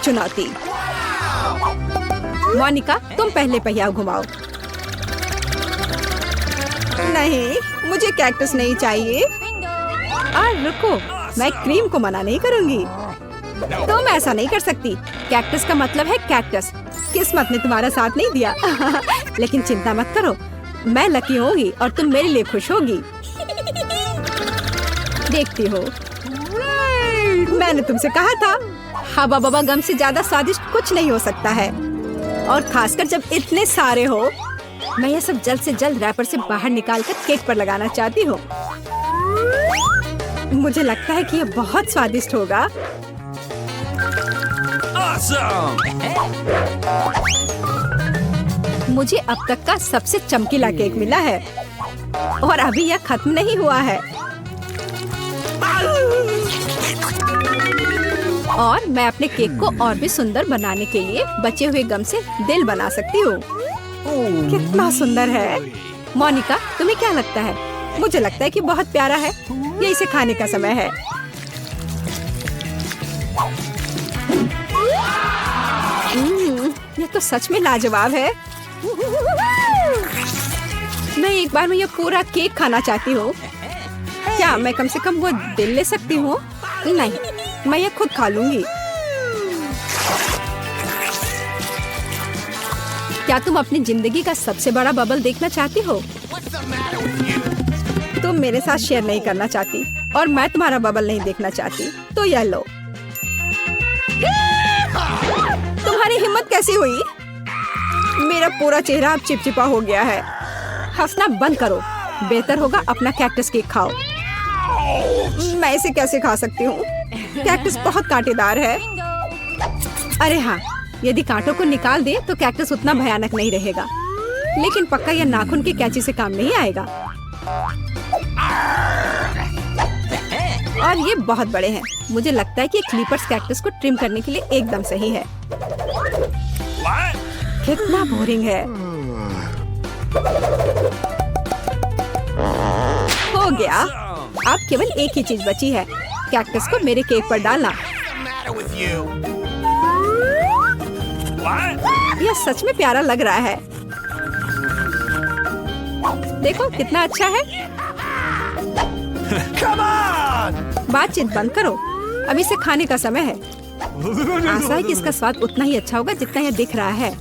चुनौती। मोनिका, तुम पहले पहिया घुमाओ। नहीं, मुझे कैक्टस नहीं चाहिए। रुको, मैं क्रीम को मना नहीं करूंगी। तुम ऐसा नहीं कर सकती। कैक्टस का मतलब है कैक्टस। किस्मत ने तुम्हारा साथ नहीं दिया। लेकिन चिंता मत करो, मैं लकी होगी और तुम मेरे लिए खुश होगी। देखती हो, मैंने तुमसे कहा था, हवा बबा गम से ज्यादा स्वादिष्ट कुछ नहीं हो सकता है। और खासकर जब इतने सारे हो। मैं ये सब जल्द से जल्द रैपर से बाहर निकालकर केक पर लगाना चाहती हूँ। मुझे लगता है कि ये बहुत स्वादिष्ट होगा। मुझे अब तक का सबसे चमकीला केक मिला है और अभी यह खत्म नहीं हुआ है। और मैं अपने केक को और भी सुंदर बनाने के लिए बचे हुए गम से दिल बना सकती हूँ। कितना सुंदर है। मोनिका, तुम्हें क्या लगता है? मुझे लगता है कि बहुत प्यारा है। ये इसे खाने का समय है। ये तो सच में लाजवाब है। मैं एक बार में ये पूरा केक खाना चाहती हूँ। क्या मैं कम से कम वो दिल ले सकती हूँ? नहीं, मैं ये खुद खा लूंगी। क्या तुम अपनी जिंदगी का सबसे बड़ा बबल देखना चाहती हो? तुम मेरे साथ शेयर नहीं करना चाहती और मैं तुम्हारा बबल नहीं देखना चाहती, तो यह लो। तुम्हारी हिम्मत कैसी हुई? मेरा पूरा चेहरा अब चिपचिपा हो गया है। हंसना बंद करो। बेहतर होगा अपना कैक्टस केक खाओ। मैं इसे कैसे खा सकती हूँ? कैक्टस बहुत कांटेदार है। अरे हाँ, यदि कांटों को निकाल दे तो कैक्टस उतना भयानक नहीं रहेगा। लेकिन पक्का यह नाखून की कैंची से काम नहीं आएगा। और ये बहुत बड़े हैं। मुझे लगता है कि क्लिपर्स कैक्टस को ट्रिम करने के लिए एकदम सही है। कितना बोरिंग है। हो गया। अब केवल एक ही चीज बची है, कैक्टस को मेरे केक पर डालना। यह सच में प्यारा लग रहा है। देखो कितना अच्छा है। बातचीत बंद करो, अब इसे खाने का समय है। आशा है कि इसका स्वाद उतना ही अच्छा होगा जितना यह दिख रहा है।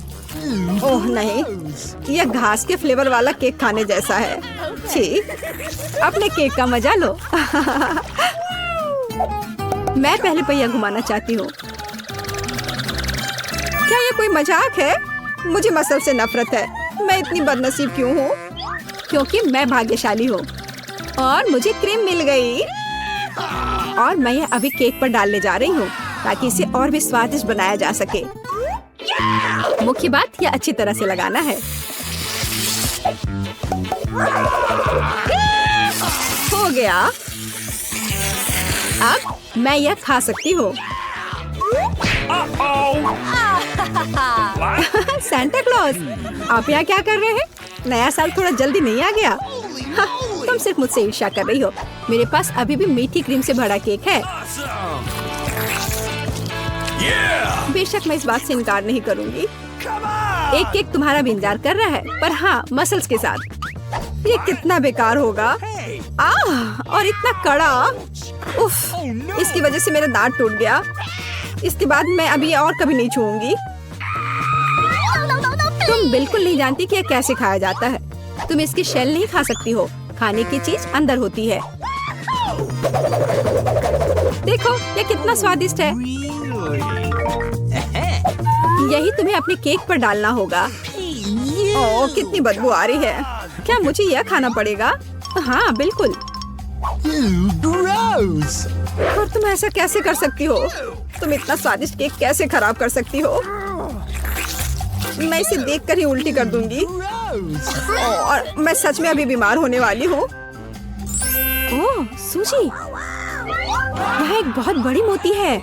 ओह नहीं, यह घास के फ्लेवर वाला केक खाने जैसा है। छी, अपने केक का मजा लो। मैं पहले पहिया घुमाना चाहती हूँ। क्या ये कोई मजाक है? मुझे मसल से नफरत है। मैं इतनी बदनसीब क्यों हूँ? क्योंकि मैं भाग्यशाली हूँ और मुझे क्रीम मिल गई। और मैं यह अभी केक पर डालने जा रही हूँ ताकि इसे और भी स्वादिष्ट बनाया जा सके। मुख्य बात यह अच्छी तरह से लगाना है। हो गया। अब मैं यह खा सकती हूँ। सांता क्लॉज, आप यहाँ क्या कर रहे हैं? नया साल थोड़ा जल्दी नहीं आ गया? हाँ, तुम सिर्फ मुझसे ईर्ष्या कर रही हो। मेरे पास अभी भी मीठी क्रीम से भरा केक है। बेशक मैं इस बात से इनकार नहीं करूंगी। एक केक तुम्हारा भी इंतजार कर रहा है, पर हाँ, मसल्स के साथ। ये कितना बेकार होगा। और इतना कड़ा। उफ, इसकी वजह से मेरा दांत टूट गया। इसके बाद मैं अभी और कभी नहीं छूऊंगी। तुम बिल्कुल नहीं जानती कि यह कैसे खाया जाता है। तुम इसकी शेल नहीं खा सकती हो। खाने की चीज अंदर होती है। देखो ये कितना स्वादिष्ट है। यही तुम्हें अपने केक पर डालना होगा। ओह, कितनी बदबू आ रही है। क्या मुझे यह खाना पड़ेगा? हाँ बिल्कुल। और तुम ऐसा कैसे कर सकती हो? तुम इतना स्वादिष्ट केक कैसे खराब कर सकती हो? मैं इसे देखकर ही उल्टी कर दूंगी। और मैं सच में अभी बीमार होने वाली हूँ। ओह सूजी, यह एक बहुत बड़ी मोती है।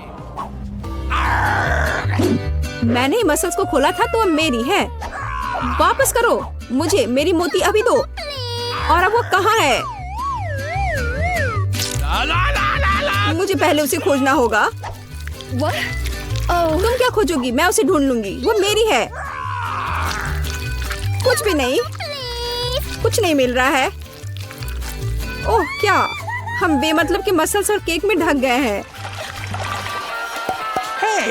मैंने मसल्स को खोला था तो अब मेरी है। वापस करो मुझे मेरी मोती अभी दो। और अब वो कहाँ है? मुझे पहले उसे खोजना होगा। तुम क्या खोजोगी? मैं उसे ढूंढ लूंगी, वो मेरी है। कुछ भी नहीं, कुछ नहीं मिल रहा है। ओह क्या, हम बेमतलब के मसल्स और केक में ढक गए हैं।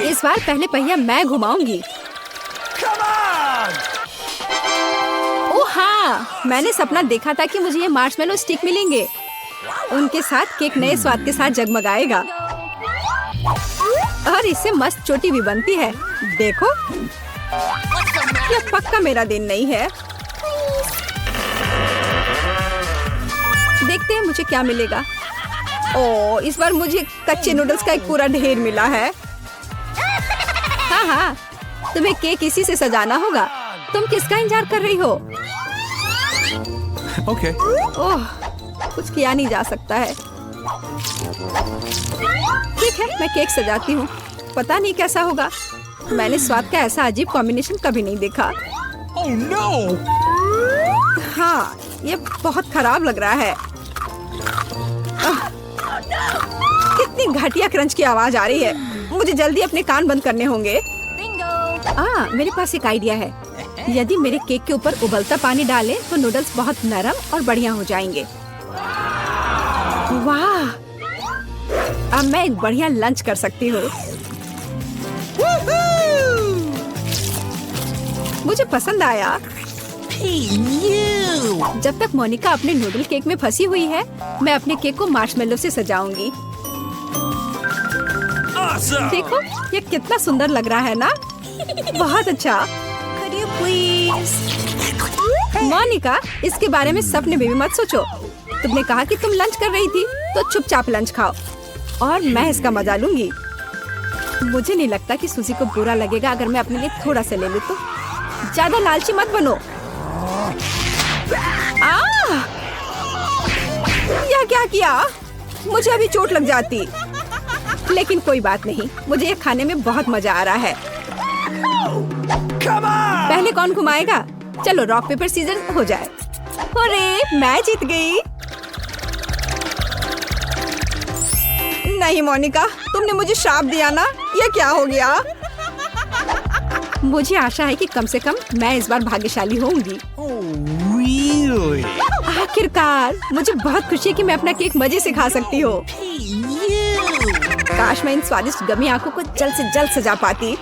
इस बार पहले पहिया मैं घुमाऊंगी। ओह हाँ, मैंने सपना देखा था कि मुझे ये मार्शमेलो स्टिक मिलेंगे। उनके साथ केक नए स्वाद के साथ जगमगाएगा और इससे मस्त चोटी भी बनती है। देखो, यह पक्का मेरा दिन नहीं है। देखते हैं मुझे क्या मिलेगा। ओह, इस बार मुझे कच्चे नूडल्स का एक पूरा ढेर मिला है। हाँ हाँ, तुम्हें केक इसी से सजाना होगा। तुम किसका इंतजार कर रही हो? Okay. ओह, कुछ किया नहीं जा सकता है। ठीक है, मैं केक सजाती हूँ। पता नहीं कैसा होगा। मैंने स्वाद का ऐसा अजीब कॉम्बिनेशन कभी नहीं देखा। Oh no! हाँ, ये बहुत खराब लग रहा है। कितनी घटिया क्रंच की आवाज आ रही है। मुझे जल्दी अपने कान बंद करने होंगे। मेरे पास एक आइडिया है। यदि मेरे केक के ऊपर उबलता पानी डालें तो नूडल्स बहुत नरम और बढ़िया हो जाएंगे। वाह, अब मैं एक बढ़िया लंच कर सकती हूँ। मुझे पसंद आया। जब तक मोनिका अपने नूडल केक में फंसी हुई है, मैं अपने केक को मार्शमेलो से सजाऊंगी। Awesome! देखो, ये कितना सुंदर लग रहा है ना? बहुत अच्छा। मोनिका, इसके बारे में सपने में भी मत सोचो। तुमने कहा कि तुम लंच कर रही थी, तो चुपचाप लंच खाओ और मैं इसका मजा लूंगी। मुझे नहीं लगता कि सूजी को बुरा लगेगा अगर मैं अपने लिए थोड़ा सा ले लूं तो। ज्यादा लालची मत बनो। यह क्या किया? मुझे अभी चोट लग जाती। लेकिन कोई बात नहीं, मुझे ये खाने में बहुत मजा आ रहा है। पहले कौन घुमाएगा? चलो रॉक पेपर सीजर हो जाए। अरे, मैं जीत गई। नहीं मोनिका, तुमने मुझे श्राप दिया ना। ये क्या हो गया? मुझे आशा है कि कम से कम मैं इस बार भाग्यशाली होंगी। Really? आखिरकार, मुझे बहुत खुशी है कि मैं अपना केक मजे से खा सकती हूँ। काश मैं इन स्वादिष्ट गमी आंखों को जल्द से जल्द सजा पाती।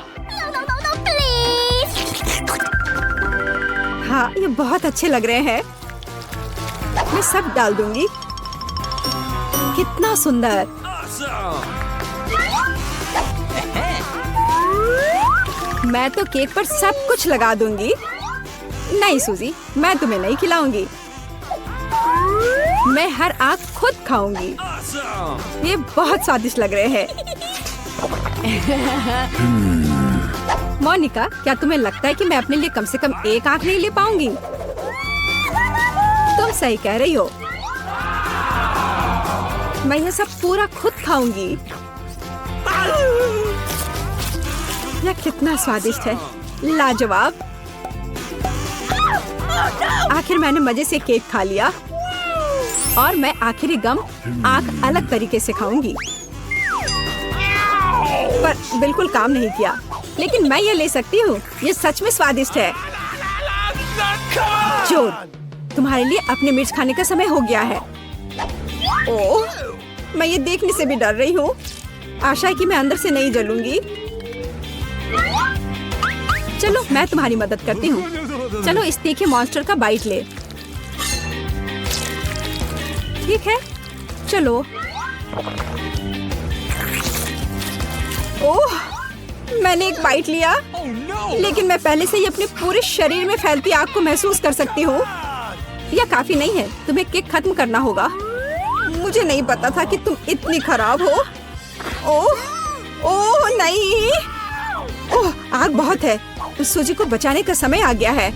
हाँ, ये बहुत अच्छे लग रहे हैं। मैं सब डाल दूंगी। कितना सुंदर। Awesome! मैं तो केक पर सब कुछ लगा दूंगी। नहीं सूजी, मैं तुम्हें नहीं खिलाऊंगी। मैं हर आंख खुद खाऊंगी। Awesome! ये बहुत स्वादिष्ट लग रहे हैं। मोनिका, क्या तुम्हें लगता है कि मैं अपने लिए कम से कम एक आंख नहीं ले पाऊंगी? तुम सही कह रही हो। मैं ये सब पूरा खुद खाऊंगी। यह कितना स्वादिष्ट है, लाजवाब। आखिर मैंने मजे से केक खा लिया और मैं आखिरी गम आंख अलग तरीके से खाऊंगी। पर बिल्कुल काम नहीं किया। लेकिन मैं ये ले सकती हूँ। ये सच में स्वादिष्ट है। जोर, तुम्हारे लिए अपने मिर्च खाने का समय हो गया है। ओह, मैं ये देखने से भी डर रही हूँ। आशा है कि मैं अंदर से नहीं जलूंगी। चलो, मैं तुम्हारी मदद करती हूँ। चलो, इस तीखे मॉन्स्टर का बाइट ले। ठीक है, चलो। ओह, मैंने एक बाइट लिया। Oh no! लेकिन मैं पहले से ही अपने पूरे शरीर में फैलती आग को महसूस कर सकती हूँ। यह काफी नहीं है, तुम्हें केक खत्म करना होगा। मुझे नहीं पता था कि तुम इतनी खराब हो। ओह, ओह नहीं। ओह, आग बहुत है। सूजी को बचाने का समय आ गया है।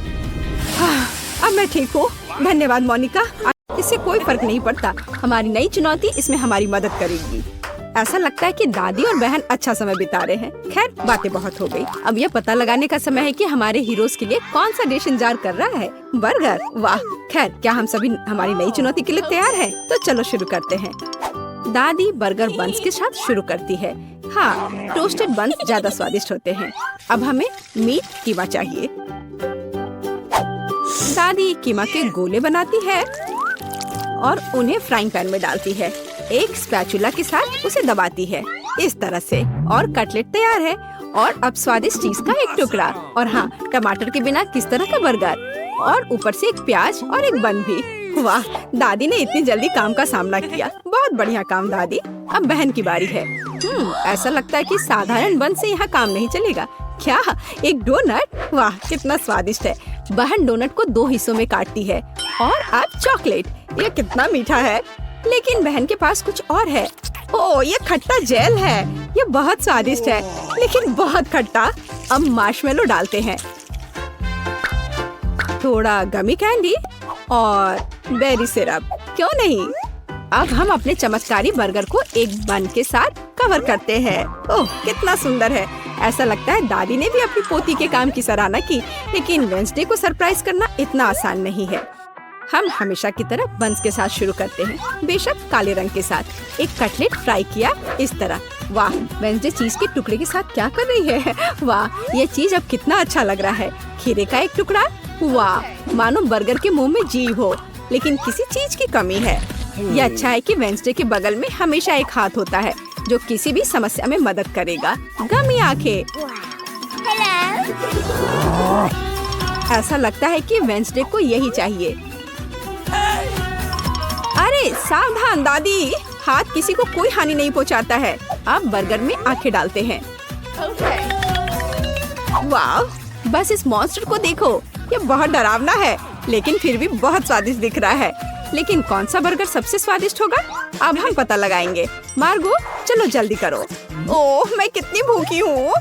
हाँ, अब मैं ठीक हूँ। धन्यवाद मोनिका। इससे कोई फर्क नहीं पड़ता। हमारी नई चुनौती इसमें हमारी मदद करेगी। ऐसा लगता है कि दादी और बहन अच्छा समय बिता रहे हैं। खैर, बातें बहुत हो गई। अब यह पता लगाने का समय है कि हमारे हीरोज के लिए कौन सा डिश इंतजार कर रहा है। बर्गर, वाह। खैर, क्या हम सभी हमारी नई चुनौती के लिए तैयार हैं? तो चलो शुरू करते हैं। दादी बर्गर बंस के साथ शुरू करती है। हाँ, टोस्टेड बन्स ज्यादा स्वादिष्ट होते हैं। अब हमें मीट कीमा चाहिए। दादी कीमा के गोले बनाती है और उन्हें फ्राइंग पैन में डालती है। एक स्पैचुला के साथ उसे दबाती है इस तरह से, और कटलेट तैयार है। और अब स्वादिष्ट चीज का एक टुकड़ा, और हाँ, टमाटर के बिना किस तरह का बर्गर, और ऊपर से एक प्याज और एक बन भी। वाह, दादी ने इतनी जल्दी काम का सामना किया। बहुत बढ़िया काम दादी। अब बहन की बारी है। ऐसा लगता है कि साधारण बन से यहाँ काम नहीं चलेगा। क्या, एक डोनट? वाह, कितना स्वादिष्ट है। बहन डोनट को 2 हिस्सों में काटती है। और अब चॉकलेट, ये कितना मीठा है। लेकिन बहन के पास कुछ और है। ओह, ये खट्टा जेल है। ये बहुत स्वादिष्ट है, लेकिन बहुत खट्टा। अब मार्शमेलो डालते हैं, थोड़ा गमी कैंडी और बेरी सिरप। क्यों नहीं? अब हम अपने चमत्कारी बर्गर को एक बन के साथ कवर करते हैं। ओह, कितना सुंदर है। ऐसा लगता है दादी ने भी अपनी पोती के काम की सराहना की। लेकिन वेंसडे को सरप्राइज करना इतना आसान नहीं है। हम हमेशा की तरह बन्स के साथ शुरू करते हैं, बेशक काले रंग के साथ। एक कटलेट फ्राई किया इस तरह। वाह, वेंसडे चीज के टुकड़े के साथ क्या कर रही है। वाह, ये चीज अब कितना अच्छा लग रहा है। खीरे का एक टुकड़ा। वाह, मानो बर्गर के मुंह में जीभ हो, लेकिन किसी चीज की कमी है। ये अच्छा है कि वेंसडे के बगल में हमेशा एक हाथ होता है जो किसी भी समस्या में मदद करेगा। गमी आंखें। ऐसा लगता है कि वेंसडे को यही चाहिए। अरे सावधान दादी, हाथ किसी को कोई हानि नहीं पहुंचाता है। अब बर्गर में आंखें डालते हैं। वाह, बस इस मॉन्स्टर को देखो। ये बहुत डरावना है, लेकिन फिर भी बहुत स्वादिष्ट दिख रहा है। लेकिन कौन सा बर्गर सबसे स्वादिष्ट होगा, अब हम पता लगाएंगे। मार्गो, चलो जल्दी करो। ओह, मैं कितनी भूखी हूँ।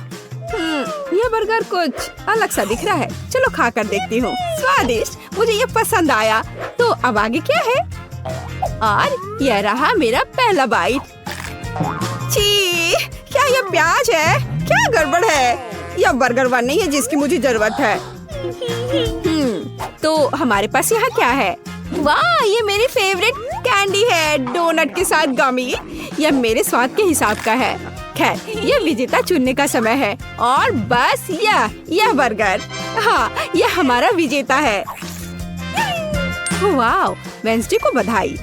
ये बर्गर कुछ अलग सा दिख रहा है। चलो खा कर देखती हूँ। स्वादिष्ट, मुझे ये पसंद आया। तो अब आगे क्या है? और यह रहा मेरा पहला बाइट। छी, क्या ये प्याज है? क्या गड़बड़ है? यह बर्गर वन नहीं है जिसकी मुझे जरूरत है। तो हमारे पास यहाँ क्या है? वाह, ये मेरी फेवरेट कैंडी है, डोनट के साथ गमी। यह मेरे स्वाद के हिसाब का है। खैर, यह विजेता चुनने का समय है। और बस यह बर्गर, हाँ, यह हमारा विजेता है। वाह, वेंसडे को बधाई।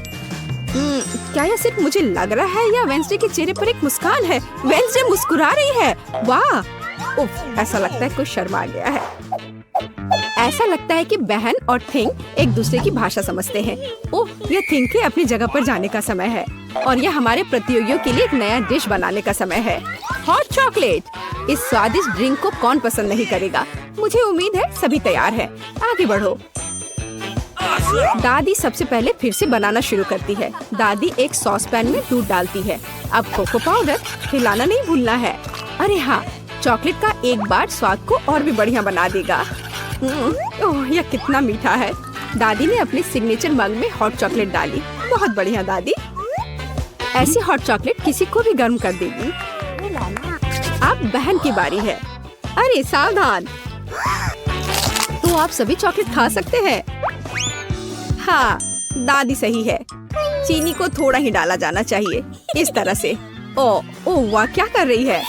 क्या यह सिर्फ मुझे लग रहा है या वेंसडे के चेहरे पर एक मुस्कान है? वेंसडे मुस्कुरा रही है। वाह, उफ, ऐसा लगता है कुछ शर्मा गया है। ऐसा लगता है कि बहन और थिंग एक दूसरे की भाषा समझते हैं। ओह, यह थिंग के अपनी जगह पर जाने का समय है और यह हमारे प्रतियोगियों के लिए एक नया डिश बनाने का समय है। Hot chocolate. इस स्वादिष्ट ड्रिंक को कौन पसंद नहीं करेगा। मुझे उम्मीद है सभी तैयार हैं। आगे बढ़ो। दादी सबसे पहले फिर से बनाना शुरू करती है। दादी एक सॉस पैन में दूध डालती है। अब कोको पाउडर हिलाना नहीं भूलना है। अरे हाँ, चॉकलेट का एक बार स्वाद को और भी बढ़िया बना देगा। ओह, यह कितना मीठा है। दादी ने अपने सिग्नेचर मग में हॉट चॉकलेट डाली। बहुत बढ़िया दादी। ऐसी हॉट चॉकलेट किसी को भी गर्म कर देगी। अब बहन की बारी है। अरे सावधान, तो आप सभी चॉकलेट खा सकते हैं। हाँ, दादी सही है। चीनी को थोड़ा ही डाला जाना चाहिए, इस तरह से। ओह वाह, क्या कर रही है?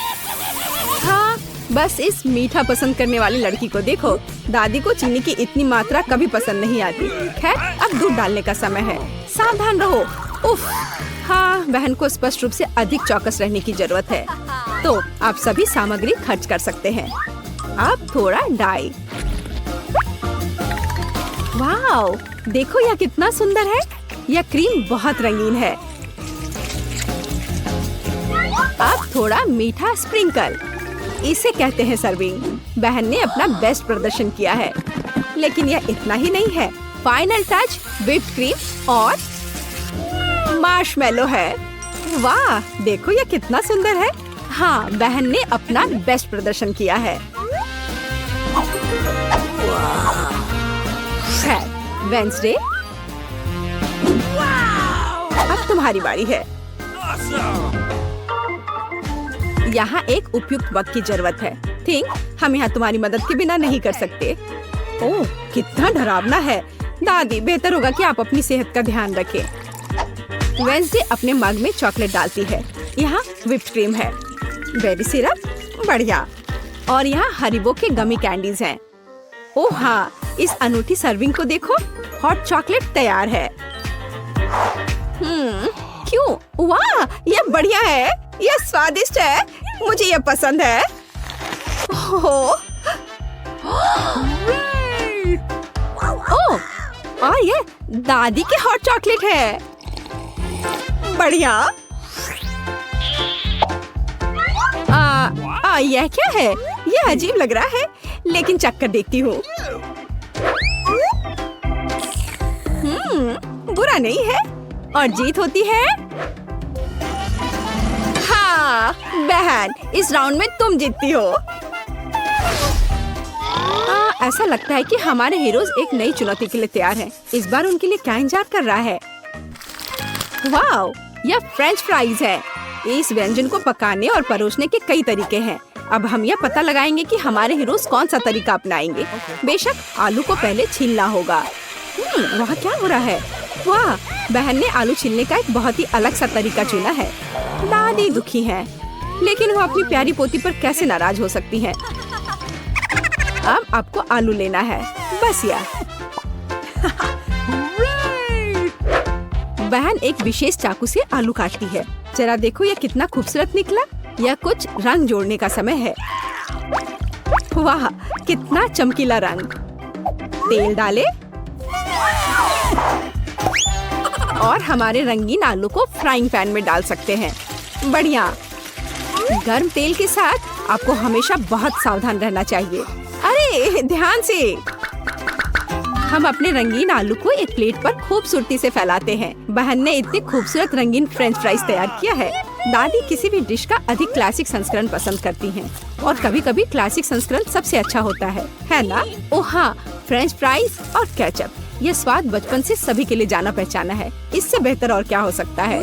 हाँ, बस इस मीठा पसंद करने वाली लड़की को देखो। दादी को चीनी की इतनी मात्रा कभी पसंद नहीं आती। खैर, अब दूध डालने का समय है। सावधान रहो। उफ, हाँ, बहन को स्पष्ट रूप से अधिक चौकस रहने की जरूरत है। तो आप सभी सामग्री खर्च कर सकते हैं। अब थोड़ा डाई। वाओ, देखो यह कितना सुंदर है। यह क्रीम बहुत रंगीन है। अब थोड़ा मीठा स्प्रिंकल, इसे कहते हैं सर्विंग। बहन ने अपना बेस्ट प्रदर्शन किया है, लेकिन यह इतना ही नहीं है। फाइनल टच व्हिप्ड क्रीम और मार्शमेलो है। वाह, देखो यह कितना सुंदर है। हाँ, बहन ने अपना बेस्ट प्रदर्शन किया है। वेंसडे, अब तुम्हारी बारी है। यहाँ एक उपयुक्त वक्त की जरूरत है। थिंक, हम यहाँ तुम्हारी मदद के बिना नहीं कर सकते। ओह, कितना डरावना है। दादी, बेहतर होगा कि आप अपनी सेहत का ध्यान रखें। वेंसडे अपने मग में चॉकलेट डालती है। यहाँ व्हिप्ड क्रीम है। बेबी सिरप, बढ़िया। और यहाँ हरिबो के गमी कैंडीज हैं। ओह हाँ, इस अनूठी सर्विंग को देखो, हॉट चॉकलेट तैयार है। क्यों? वाह, ये बढ़िया है, ये स्वादिष्ट है, मुझे ये पसंद है। ओह, और ये दादी के हॉट चॉकलेट है, बढ़िया। यह क्या है? यह अजीब लग रहा है, लेकिन चक्कर देखती हूँ। बुरा नहीं है, और जीत होती है। हाँ बहन, इस राउंड में तुम जीतती हो। ऐसा लगता है कि हमारे हीरोज एक नई चुनौती के लिए तैयार हैं। इस बार उनके लिए क्या इंतजार कर रहा है? वाओ, यह फ्रेंच फ्राइज है। इस व्यंजन को पकाने और परोसने के कई तरीके हैं। अब हम यह पता लगाएंगे कि हमारे हीरोज कौन सा तरीका अपनाएंगे। बेशक आलू को पहले छीलना होगा। वहाँ क्या हो रहा है? वाह, बहन ने आलू छीलने का एक बहुत ही अलग सा तरीका चुना है। दादी दुखी है, लेकिन वो अपनी प्यारी पोती पर कैसे नाराज हो सकती है। अब आपको आलू लेना है, बस यार। बहन एक विशेष चाकू से आलू काटती है। जरा देखो यह कितना खूबसूरत निकला। यह कुछ रंग जोड़ने का समय है। वाह, कितना चमकीला रंग। तेल डालें और हमारे रंगीन आलू को फ्राइंग पैन में डाल सकते हैं। बढ़िया। गर्म तेल के साथ आपको हमेशा बहुत सावधान रहना चाहिए। अरे ध्यान से। हम अपने रंगीन आलू को एक प्लेट पर खूबसूरती से फैलाते हैं। बहन ने इतने खूबसूरत रंगीन फ्रेंच फ्राइज तैयार किया है। दादी किसी भी डिश का अधिक क्लासिक संस्करण पसंद करती हैं, और कभी-कभी क्लासिक संस्करण सबसे अच्छा होता है ना? ओह हाँ, फ्रेंच फ्राइज और केचप, ये स्वाद बचपन से सभी के लिए जाना पहचाना है। इससे बेहतर और क्या हो सकता है?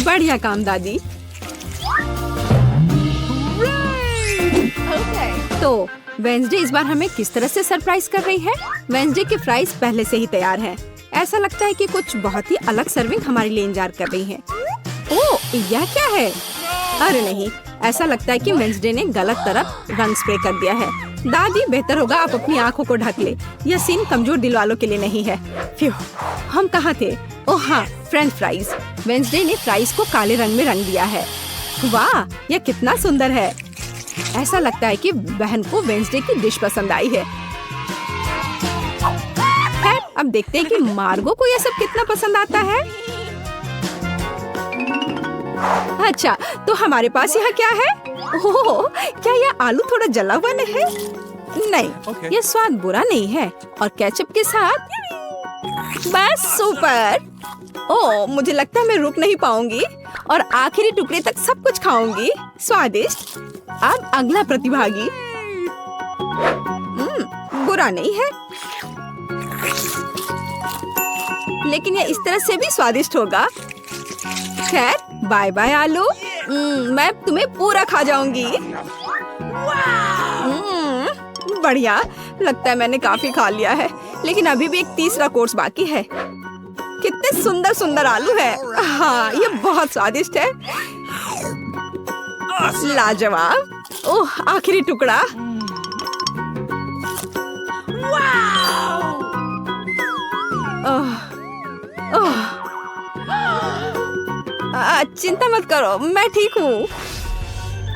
बढ़िया काम दादी। तो वेंसडे इस बार हमें किस तरह से सरप्राइज कर रही है? वेंसडे के फ्राइज पहले से ही तैयार हैं। ऐसा लगता है कि कुछ बहुत ही अलग सर्विंग हमारे लिए इंतजार कर रही है। ओह, यह क्या है? अरे नहीं, ऐसा लगता है कि वेंसडे ने गलत तरफ रंग स्प्रे कर दिया है। दादी, बेहतर होगा आप अपनी आंखों को ढक ले। यह सीन कमजोर दिल वालों के लिए नहीं है। फ्यू, हम कहाँ थे? ओह हाँ, फ्रेंच फ्राइज। वेंसडे ने फ्राइज को काले रंग में रंग दिया है। वाह, यह कितना सुंदर है। ऐसा लगता है कि बहन को वेंसडे की डिश पसंद आई है। अब देखते हैं कि मार्गो को यह सब कितना पसंद आता है। अच्छा, तो हमारे पास यहाँ क्या है? ओह, क्या यह आलू थोड़ा जला हुआ नहीं है? नहीं, यह स्वाद बुरा नहीं है। और केचप के साथ बस सुपर। ओह, मुझे लगता है मैं रुक नहीं पाऊंगी और आखिरी टुकड़े तक सब कुछ खाऊंगी। स्वादिष्ट। अब अगला प्रतिभागी। बुरा नहीं है, लेकिन यह इस तरह से भी स्वादिष्ट होगा। खैर, बाय बाय आलू। मैं तुम्हें पूरा खा जाऊंगी। बढ़िया, लगता है मैंने काफी खा लिया है, लेकिन अभी भी एक तीसरा कोर्स बाकी है। कितने सुंदर सुंदर आलू है। हाँ, ये बहुत स्वादिष्ट है। लाजवाब। ओह, आखिरी टुकड़ा। चिंता मत करो, मैं ठीक हूँ।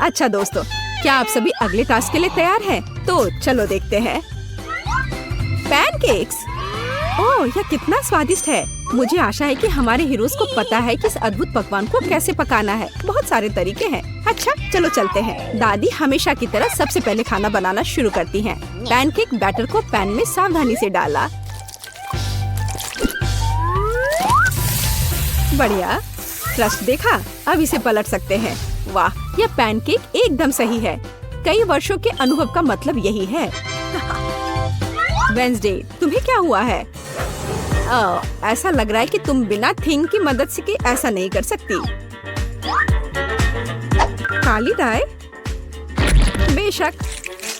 अच्छा दोस्तों, क्या आप सभी अगले टास्क के लिए तैयार हैं? तो चलो देखते हैं। पैनकेक्स। ओह, यह कितना स्वादिष्ट है। मुझे आशा है कि हमारे हीरोज को पता है कि इस अद्भुत पकवान को कैसे पकाना है। बहुत सारे तरीके हैं। अच्छा, चलो चलते हैं। दादी हमेशा की तरह सबसे पहले खाना बनाना शुरू करती हैं। पैनकेक बैटर को पैन में सावधानी से डाला। बढ़िया, क्रस्ट देखा? अब इसे पलट सकते हैं। वाह, यह पैनकेक एकदम सही है। कई वर्षों के अनुभव का मतलब यही है। वेंसडे, तुम्हें क्या हुआ है? ऐसा लग रहा है कि तुम बिना थिंग की मदद से कि ऐसा नहीं कर सकती। काली डाई? बेशक,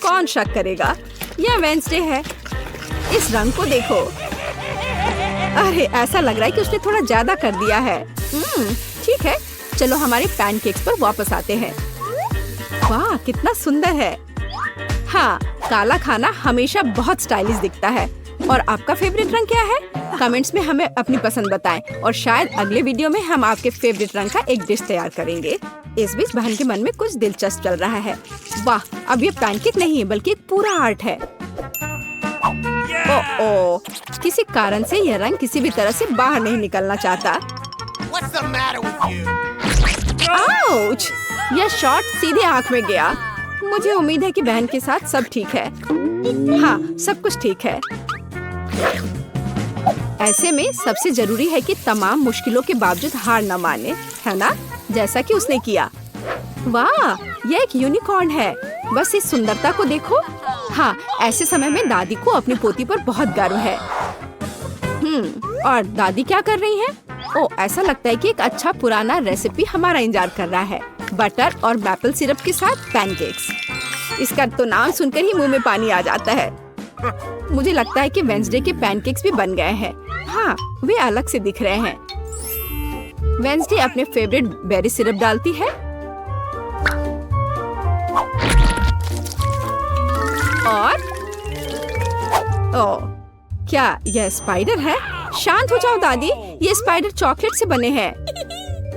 कौन शक करेगा? यह वेंसडे है। इस रंग को देखो। अरे, ऐसा लग रहा है कि उसने थोड़ा ज्यादा कर दिया है। ठीक है, चलो हमारे पैनकेक्स पर वापस आते हैं। वाह कितना सुंदर है। हाँ, काला खाना हमेशा बहुत स्टाइलिश दिखता है। और आपका फेवरेट रंग क्या है? कमेंट्स में हमें अपनी पसंद बताएं और शायद अगले वीडियो में हम आपके फेवरेट रंग का एक डिश तैयार करेंगे। इस बीच बहन के मन में कुछ दिलचस्प चल रहा है। वाह, अब ये पैनकेक नहीं है बल्कि एक पूरा आर्ट है। ओ, किसी कारण से यह रंग किसी भी तरह से बाहर नहीं निकलना चाहता। What's the matter with you? Ouch! यह शॉट सीधे आंख में गया। मुझे उम्मीद है कि बहन के साथ सब ठीक है। हाँ, सब कुछ ठीक है। ऐसे में सबसे जरूरी है कि तमाम मुश्किलों के बावजूद हार न माने, है ना? जैसा कि उसने किया। वाह, यह एक यूनिकॉर्न है। बस इस सुंदरता को देखो। हाँ, ऐसे समय में दादी को अपनी पोती पर बहुत गर्व है। और दादी क्या कर रही हैं? ओह, ऐसा लगता है कि एक अच्छा पुराना रेसिपी हमारा इंतजार कर रहा है। बटर और मैपल सिरप के साथ पैनकेक्स। इसका तो नाम सुनकर ही मुंह में पानी आ जाता है। मुझे लगता है कि वेंसडे के पैनकेक्स भी बन गए हैं। हाँ, वे अलग से दिख रहे हैं। वेंसडे अपने फेवरेट बेरी सिरप डालती है और ओह, क्या यह स्पाइडर है? शांत हो जाओ दादी, ये स्पाइडर चॉकलेट से बने हैं।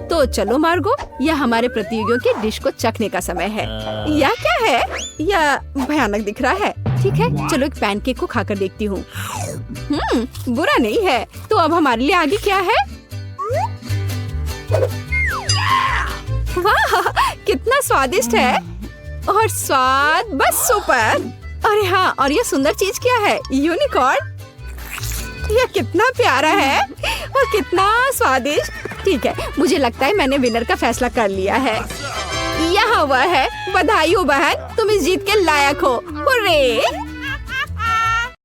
तो चलो मार्गो, यह हमारे प्रतियोगियों की डिश को चखने का समय है। यह क्या है? यह भयानक दिख रहा है। ठीक है, चलो एक पैनकेक को खाकर देखती हूँ। बुरा नहीं है। तो अब हमारे लिए आगे क्या है? वाह, कितना स्वादिष्ट है। और स्वाद बस सुपर। अरे हाँ, और ये सुंदर चीज क्या है? यूनिकॉर्न। यह कितना प्यारा है और कितना स्वादिष्ट। ठीक है, मुझे लगता है मैंने विनर का फैसला कर लिया है। यहाँ वह है। बधाई हो बहन, तुम इस जीत के लायक हो। हुर्रे!